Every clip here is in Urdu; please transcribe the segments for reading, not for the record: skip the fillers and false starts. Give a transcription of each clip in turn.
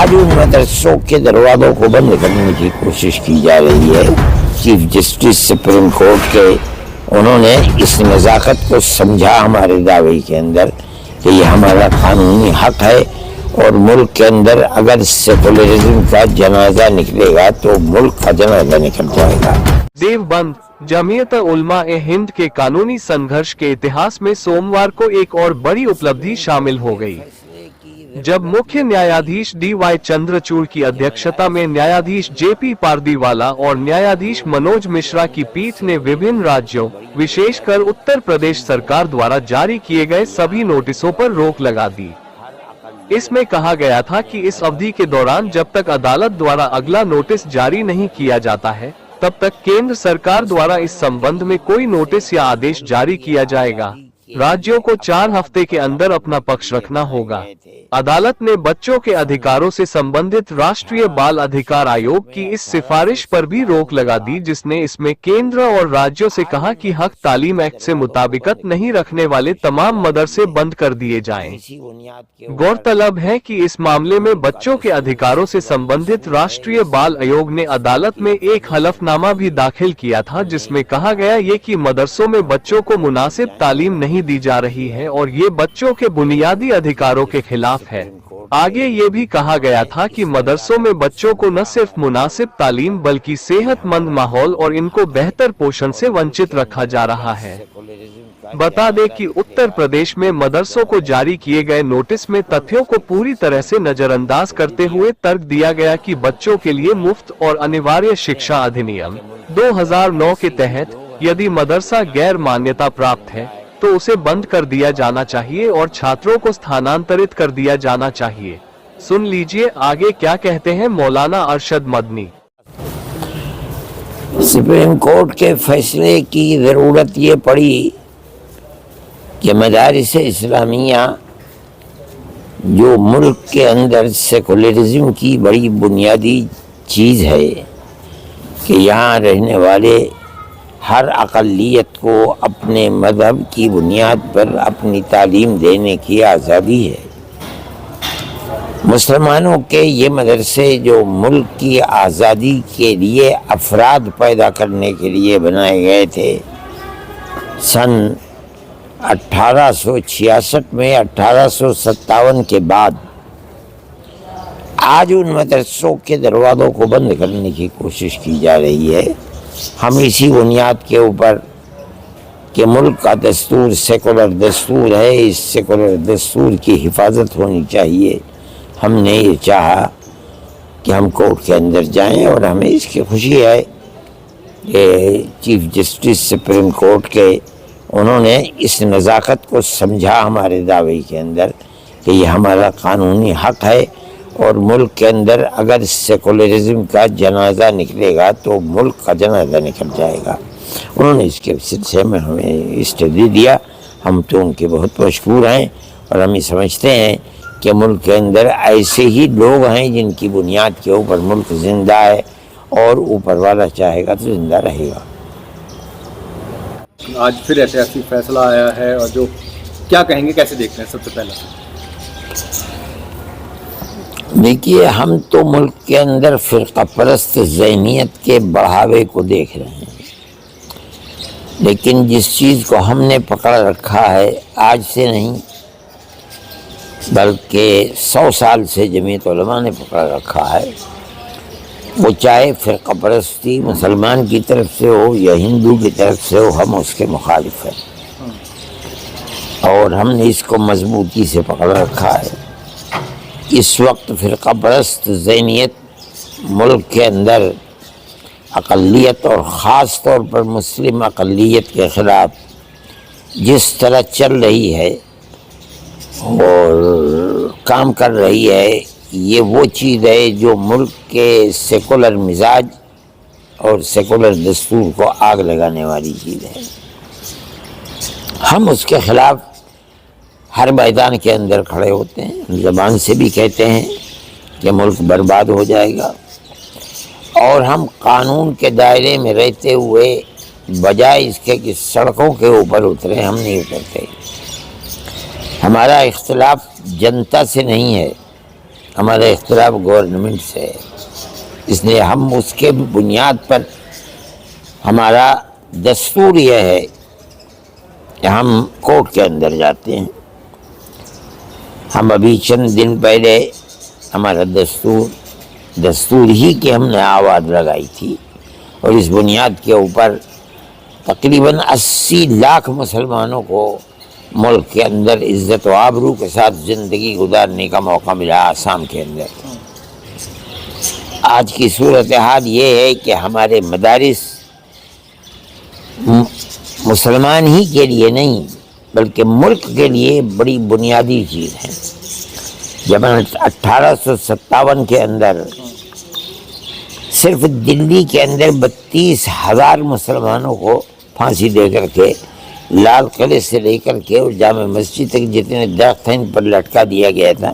آج ان مدرسوں کے دروازوں کو بند کرنے کی کوشش کی جا رہی ہے۔ چیف جسٹس سپریم کورٹ کے انہوں نے اس نزاکت کو سمجھا ہمارے دعوے کے اندر کہ یہ ہمارا قانونی حق ہے، اور ملک کے اندر اگر سیکولرزم کا جنازہ نکلے گا تو ملک کا جنازہ نکل جائے گا۔ دیوبند جمعیت علماء ہند کے قانونی سنگھرش کے اتہاس میں سوموار کو ایک اور بڑی اپلبدھی شامل ہو گئی، جب مکھیہ نیایادھیش ڈی وائی چندرچوڑ کی ادھیکشتا میں نیایادھیش جے پی پاردیوالا اور نیایادھیش منوج مشرا کی پیٹھ نے وبھن راجیوں، وشیش کر اتر پردیش سرکار دوارا جاری کیے گئے سبھی نوٹسوں پر روک لگا دی۔ اس میں کہا گیا تھا کہ اس اودھی کے دوران جب تک عدالت دوارا اگلا نوٹس جاری نہیں کیا جاتا ہے، تب تک کیندر سرکار دوارا اس سمبندھ میں کوئی نوٹس یا آدیش جاری کیا جائے گا۔ راجیوں کو 4 ہفتے کے اندر اپنا پکش رکھنا ہوگا۔ عدالت نے بچوں کے ادھیکاروں سے سمبندھت راشٹریہ بال ادھیکار آیوگ کی اس سفارش پر بھی روک لگا دی، جس نے اس میں کیندر اور راجیوں سے کہا کہ حق تعلیم ایکٹ سے مطابقت نہیں رکھنے والے تمام مدرسے بند کر دیے جائیں۔ غورطلب ہے کہ اس معاملے میں بچوں کے ادھیکاروں سے سمبندھت راشٹریہ بال آیوگ نے عدالت میں ایک حلف نامہ بھی داخل کیا تھا، جس میں کہا گیا یہ کہ مدرسوں میں بچوں کو مناسب تعلیم نہیں دی جا رہی ہے اور یہ بچوں کے بنیادی ادھیکاروں کے خلاف ہے۔ آگے یہ بھی کہا گیا تھا کہ مدرسوں میں بچوں کو نہ صرف مناسب تعلیم بلکہ صحت مند ماحول اور ان کو بہتر پوشن سے ونچت رکھا جا رہا ہے۔ بتا دیں کہ اتر پردیش میں مدرسوں کو جاری کیے گئے نوٹس میں تتھیوں کو پوری طرح سے نظر انداز کرتے ہوئے ترک دیا گیا کہ بچوں کے لیے مفت اور انواریہ شکشا ادھینیم 2009 کے تحت یدی مدرسہ غیر مانیتا پراپت ہے تو اسے بند کر دیا جانا چاہیے اور چھاتروں کو استھانانترت کر دیا جانا چاہیے۔ سن لیجئے آگے کیا کہتے ہیں مولانا ارشد مدنی۔ سپریم کورٹ کے فیصلے کی ضرورت یہ پڑی کہ مدارس اسلامیہ جو ملک کے اندر سیکولرزم کی بڑی بنیادی چیز ہے کہ یہاں رہنے والے ہر اقلیت کو اپنے مذہب کی بنیاد پر اپنی تعلیم دینے کی آزادی ہے۔ مسلمانوں کے یہ مدرسے جو ملک کی آزادی کے لیے افراد پیدا کرنے کے لیے بنائے گئے تھے، سن 1866 میں 1857 کے بعد آج ان مدرسوں کے دروازوں کو بند کرنے کی کوشش کی جا رہی ہے۔ ہم اسی بنیاد کے اوپر کہ ملک کا دستور سیکولر دستور ہے، اس سیکولر دستور کی حفاظت ہونی چاہیے، ہم نے یہ چاہا کہ ہم کورٹ کے اندر جائیں، اور ہمیں اس کی خوشی ہے کہ چیف جسٹس سپریم کورٹ کے انہوں نے اس نزاکت کو سمجھا ہمارے دعوے کے اندر کہ یہ ہمارا قانونی حق ہے، اور ملک کے اندر اگر سیکولرزم کا جنازہ نکلے گا تو ملک کا جنازہ نکل جائے گا۔ انہوں نے اس کے سلسلے میں ہمیں اسٹے دیا، ہم تو ان کے بہت مشکور ہیں، اور ہم یہ سمجھتے ہیں کہ ملک کے اندر ایسے ہی لوگ ہیں جن کی بنیاد کے اوپر ملک زندہ ہے، اور اوپر والا چاہے گا تو زندہ رہے گا۔ آج پھر ایسی فیصلہ آیا ہے، اور جو کیا کہیں گے، کیسے دیکھتے ہیں؟ سب سے پہلے دیکھیے، ہم تو ملک کے اندر فرقہ پرست ذہنیت کے بڑھاوے کو دیکھ رہے ہیں، لیکن جس چیز کو ہم نے پکڑ رکھا ہے آج سے نہیں بلکہ 100 سال سے جمعیت علماء نے پکڑ رکھا ہے، وہ چاہے فرقہ پرستی مسلمان کی طرف سے ہو یا ہندو کی طرف سے ہو، ہم اس کے مخالف ہیں، اور ہم نے اس کو مضبوطی سے پکڑ رکھا ہے۔ اس وقت فرقہ پرست ذہنیت ملک کے اندر اقلیت اور خاص طور پر مسلم اقلیت کے خلاف جس طرح چل رہی ہے اور کام کر رہی ہے، یہ وہ چیز ہے جو ملک کے سیکولر مزاج اور سیکولر دستور کو آگ لگانے والی چیز ہے۔ ہم اس کے خلاف ہر میدان کے اندر کھڑے ہوتے ہیں، زبان سے بھی کہتے ہیں کہ ملک برباد ہو جائے گا، اور ہم قانون کے دائرے میں رہتے ہوئے بجائے اس کے کہ سڑکوں کے اوپر اترے، ہم نہیں اترتے۔ ہمارا اختلاف جنتا سے نہیں ہے، ہمارا اختلاف گورنمنٹ سے ہے، اس لیے ہم اس کے بنیاد پر ہمارا دستور یہ ہے کہ ہم کورٹ کے اندر جاتے ہیں۔ ہم ابھی چند دن پہلے ہمارا دستور ہی کی ہم نے آواز لگائی تھی، اور اس بنیاد کے اوپر تقریباً 80 لاکھ مسلمانوں کو ملک کے اندر عزت و آبرو کے ساتھ زندگی گزارنے کا موقع ملا آسام کے اندر۔ آج کی صورتحال یہ ہے کہ ہمارے مدارس مسلمان ہی کے لیے نہیں بلکہ ملک کے لیے بڑی بنیادی چیز ہے۔ جب 1857 کے اندر صرف دلی کے اندر 32,000 مسلمانوں کو پھانسی دے کر کے لال قلعے سے لے کر کے اور جامع مسجد تک جتنے درخت ہیں ان پر لٹکا دیا گیا تھا،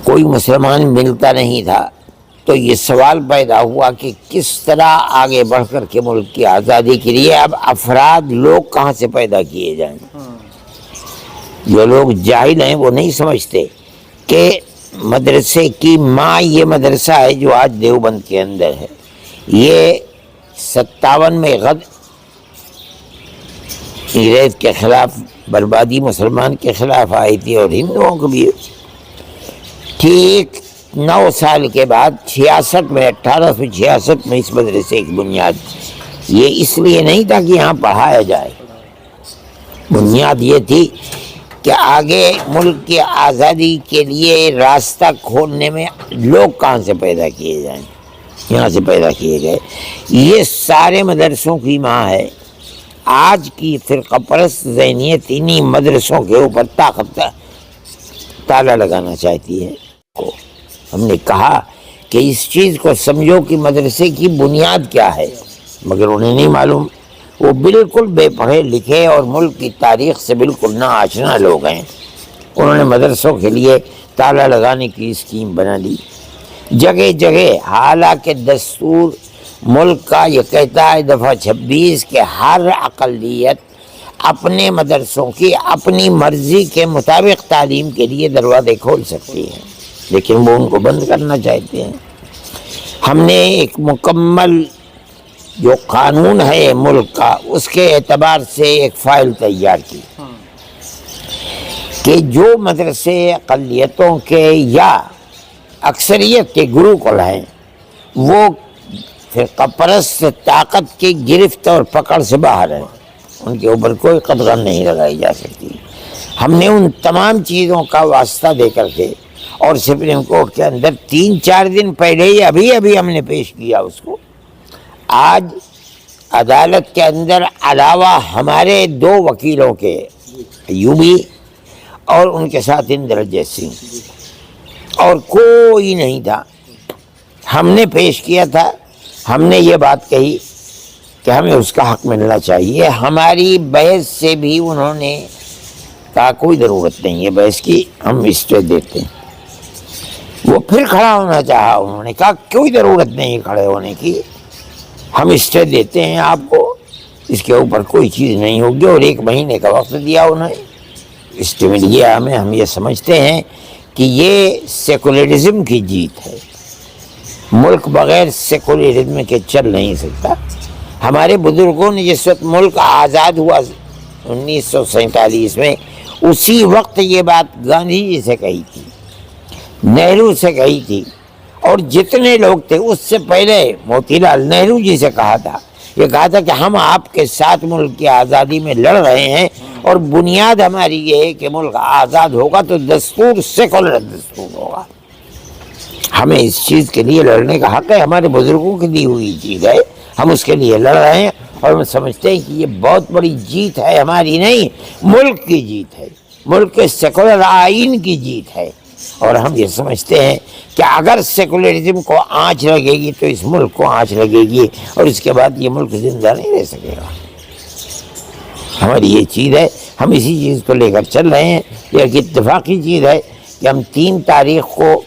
کوئی مسلمان ملتا نہیں تھا، تو یہ سوال پیدا ہوا کہ کس طرح آگے بڑھ کر کے ملک کی آزادی کے لیے اب افراد لوگ کہاں سے پیدا کیے جائیں۔ جو لوگ جاہل ہیں وہ نہیں سمجھتے کہ مدرسے کی ماں یہ مدرسہ ہے جو آج دیوبند کے اندر ہے۔ یہ 57 میں انگریز کے خلاف بربادی مسلمان کے خلاف آئی تھی اور ہندوؤں کو بھی۔ ٹھیک 9 سال کے بعد 1866 میں اس مدرسے کی بنیاد، یہ اس لیے نہیں تھا کہ یہاں پڑھایا جائے، بنیاد یہ تھی کہ آگے ملک کی آزادی کے لیے راستہ کھولنے میں لوگ کہاں سے پیدا کیے جائیں، یہاں سے پیدا کیے گئے۔ یہ سارے مدرسوں کی ماں ہے۔ آج کی فرقہ پرست ذہنیت انہی مدرسوں کے اوپر تالا لگانا چاہتی ہے۔ ہم نے کہا کہ اس چیز کو سمجھو کہ مدرسے کی بنیاد کیا ہے، مگر انہیں نہیں معلوم۔ وہ بالکل بے پڑھے لکھے اور ملک کی تاریخ سے بالکل نا آشنا لوگ ہیں۔ انہوں نے مدرسوں کے لیے تالا لگانے کی اسکیم بنا لی جگہ جگہ، حالانکہ دستور ملک کا یہ کہتا ہے دفعہ 26 کہ ہر اقلیت اپنے مدرسوں کی اپنی مرضی کے مطابق تعلیم کے لیے دروازے کھول سکتی ہے، لیکن وہ ان کو بند کرنا چاہتے ہیں۔ ہم نے ایک مکمل جو قانون ہے ملک کا، اس کے اعتبار سے ایک فائل تیار کی کہ جو مدرسے اقلیتوں کے یا اکثریت کے گروکل ہیں وہ فرقہ پرست طاقت کی گرفت اور پکڑ سے باہر ہیں، ان کے اوپر کوئی قدغن نہیں لگائی جا سکتی۔ ہم نے ان تمام چیزوں کا واسطہ دے کر کے اور سپریم کورٹ کے اندر 3-4 دن پہلے ہی ابھی ہم نے پیش کیا اس کو۔ آج عدالت کے اندر علاوہ ہمارے 2 وکیلوں کے، ایوبی اور ان کے ساتھ اندرجیت سنگھ، اور کوئی نہیں تھا۔ ہم نے پیش کیا تھا، ہم نے یہ بات کہی کہ ہمیں اس کا حق ملنا چاہیے۔ ہماری بحث سے بھی انہوں نے کہا کوئی ضرورت نہیں ہے بحث کی، ہم اسٹے دیتے ہیں۔ وہ پھر کھڑا ہونا چاہا، انہوں نے کہا کوئی ضرورت نہیں کھڑے ہونے کی، ہم اسٹے دیتے ہیں آپ کو، اس کے اوپر کوئی چیز نہیں ہوگی، اور 1 مہینے کا وقت دیا انہوں نے، اسٹے مل گیا ہمیں۔ ہم یہ سمجھتے ہیں کہ یہ سیکولرزم کی جیت ہے۔ ملک بغیر سیکولرزم کے چل نہیں سکتا۔ ہمارے بزرگوں نے جس وقت ملک آزاد ہوا 1947 میں، اسی وقت یہ بات گاندھی جی سے کہی تھی، نہرو سے کہی تھی، اور جتنے لوگ تھے اس سے پہلے موتی لال نہرو جی سے کہا تھا، یہ کہا تھا کہ ہم آپ کے ساتھ ملک کی آزادی میں لڑ رہے ہیں، اور بنیاد ہماری یہ ہے کہ ملک آزاد ہوگا تو دستور سیکولر دستور ہوگا۔ ہمیں اس چیز کے لیے لڑنے کا حق ہے، ہمارے بزرگوں کی دی ہوئی چیز ہے، ہم اس کے لیے لڑ رہے ہیں، اور ہم سمجھتے ہیں کہ یہ بہت بڑی جیت ہے، ہماری نہیں، ملک کی جیت ہے، ملک کے سیکولر آئین کی جیت ہے۔ اور ہم یہ سمجھتے ہیں کہ اگر سیکولرزم کو آنچ لگے گی تو اس ملک کو آنچ لگے گی، اور اس کے بعد یہ ملک زندہ نہیں رہ سکے گا۔ ہماری یہ چیز ہے، ہم اسی چیز کو لے کر چل رہے ہیں۔ یہ ایک اتفاقی چیز ہے کہ ہم 3 تاریخ کو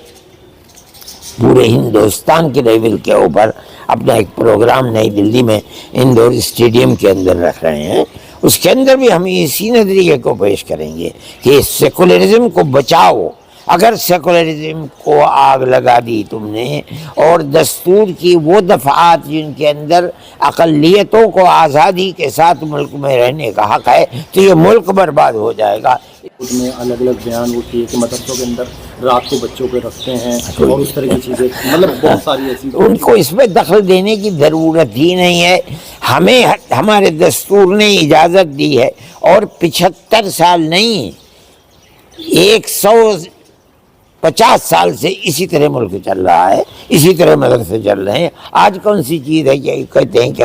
پورے ہندوستان کے لیول کے اوپر اپنا ایک پروگرام نئی دلی میں انڈور اسٹیڈیم کے اندر رکھ رہے ہیں۔ اس کے اندر بھی ہم اسی نظریے کو پیش کریں گے کہ سیکولرزم کو بچاؤ، اگر سیکولرزم کو آگ لگا دی تم نے اور دستور کی وہ دفعات جن کے اندر اقلیتوں کو آزادی کے ساتھ ملک میں رہنے کا حق ہے تو یہ ملک برباد ہو جائے گا. اس میں الگ الگ بیان وہ کیے کہ مدرسوں کے اندر رات کو بچوں کو رکھتے ہیں اور اس طرح کی چیزیں، مطلب بہت ساری ایسی. ان کو اس میں دخل دینے کی ضرورت ہی نہیں ہے. ہمیں ہمارے دستور نے اجازت دی ہے اور 75 سال نہیں 150 سال سے اسی طرح ملک چل رہا ہے، اسی طرح مدرسے چل رہے ہیں. آج کون سی چیز ہے کہ کہتے ہیں کہ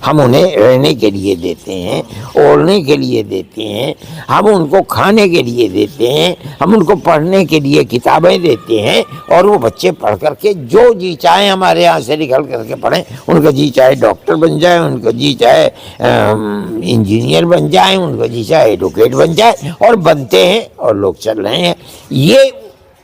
ہم انہیں رہنے کے لیے دیتے ہیں، اوڑھنے کے لیے دیتے ہیں، ہم ان کو کھانے کے لیے دیتے ہیں، ہم ان کو پڑھنے کے لیے کتابیں دیتے ہیں، اور وہ بچے پڑھ کر کے جو جی چاہیں ہمارے یہاں سے نکل کر کے پڑھیں. ان کا جی چاہے ڈاکٹر بن جائے، ان کا جی چاہے انجینئر بن جائیں، ان کا جی چاہے ایڈوکیٹ بن جائے، اور بنتے ہیں اور لوگ چل رہے ہیں. یہ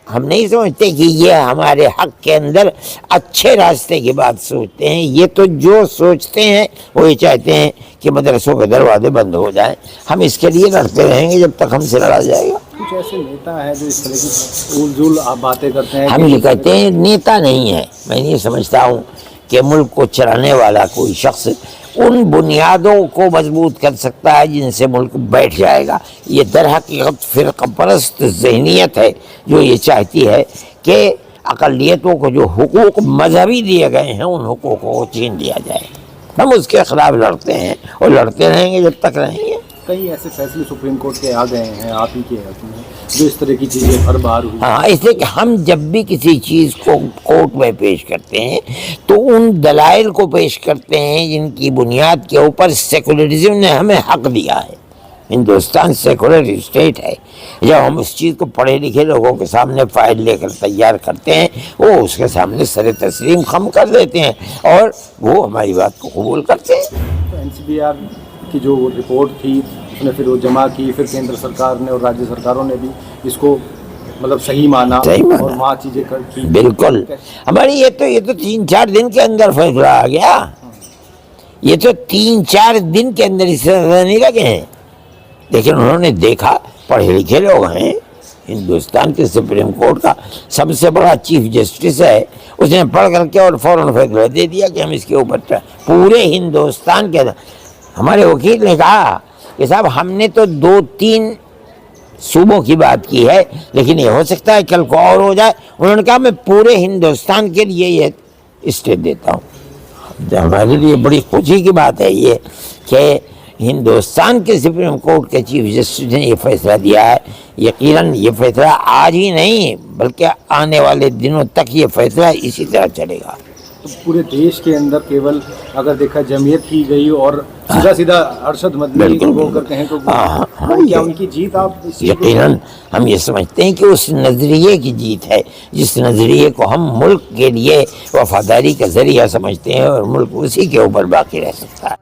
ہم نہیں سمجھتے کہ یہ ہمارے حق کے اندر اچھے راستے کی بات سوچتے ہیں. یہ تو جو سوچتے ہیں وہ یہ چاہتے ہیں کہ مدرسوں کے دروازے بند ہو جائیں. ہم اس کے لیے لڑتے رہیں گے جب تک ہم سے لڑا جائے گا. کچھ ایسے نیتا ہیں جو اس طرح کی اول باتیں کرتے ہیں. ہم یہ کہتے ہیں نیتا نہیں ہے. میں نہیں سمجھتا ہوں کہ ملک کو چلانے والا کوئی شخص ان بنیادوں کو مضبوط کر سکتا ہے جن سے ملک بیٹھ جائے گا. یہ در حقیقت فرقہ پرست ذہنیت ہے جو یہ چاہتی ہے کہ اقلیتوں کو جو حقوق مذہبی دیے گئے ہیں ان حقوقوں کو چھین دیا جائے. ہم اس کے خلاف لڑتے ہیں اور لڑتے رہیں گے جب تک رہیں گے. کئی ایسے فیصلے سپریم کورٹ کے آ گئے ہیں آپ ہی کے حق میں جو اس طرح کی چیزیں ہر بار ہوئی. ہاں، اس لیے کہ ہم جب بھی کسی چیز کو کورٹ میں پیش کرتے ہیں تو ان دلائل کو پیش کرتے ہیں جن کی بنیاد کے اوپر سیکولرزم نے ہمیں حق دیا ہے. ہندوستان سیکولر اسٹیٹ ہے. جب ہم اس چیز کو پڑھے لکھے لوگوں کے سامنے فائل لے کر تیار کرتے ہیں وہ اس کے سامنے سر تسلیم خم کر دیتے ہیں اور وہ ہماری بات کو قبول کرتے ہیں. NCBR کی جو رپورٹ تھی اس نے پھر وہ جمع کی، پھر کیندر سرکار نے اور راجیہ سرکاروں نے بھی اس کو مطلب صحیح مانا اور وہاں چیزیں کی. بالکل. ہماری یہ تو 3-4 دن کے اندر فیصلہ آ گیا. یہ تو 3-4 دن کے اندر اس سے نہیں لگے ہیں. لیکن انہوں نے دیکھا، پڑھے لکھے لوگ ہیں. ہندوستان کے سپریم کورٹ کا سب سے بڑا چیف جسٹس ہے. اس نے پڑھ کر کے اور فوراً فیصلہ دے دیا کہ ہم اس کے اوپر پورے ہندوستان کے اندر. ہمارے وکیل نے کہا کہ صاحب ہم نے تو 2-3 صوبوں کی بات کی ہے لیکن یہ ہو سکتا ہے کل کو اور ہو جائے. انہوں نے کہا میں پورے ہندوستان کے لیے یہ اسٹے دیتا ہوں. ہمارے لیے بڑی خوشی کی بات ہے یہ کہ ہندوستان کے سپریم کورٹ کے چیف جسٹس نے یہ فیصلہ دیا ہے. یقیناً یہ فیصلہ آج ہی نہیں بلکہ آنے والے دنوں تک یہ فیصلہ اسی طرح چلے گا. پورے دیش کے اندر کیول اگر دیکھا جمعیت کی گئی اور سیدھا ارشد مدنی کو اگر کہیں تو کیا ان کی جیت؟ آپ یقیناً ہم یہ سمجھتے ہیں کہ اس نظریے کی جیت ہے جس نظریے کو ہم ملک کے لیے وفاداری کا ذریعہ سمجھتے ہیں اور ملک اسی کے اوپر باقی رہ سکتا ہے.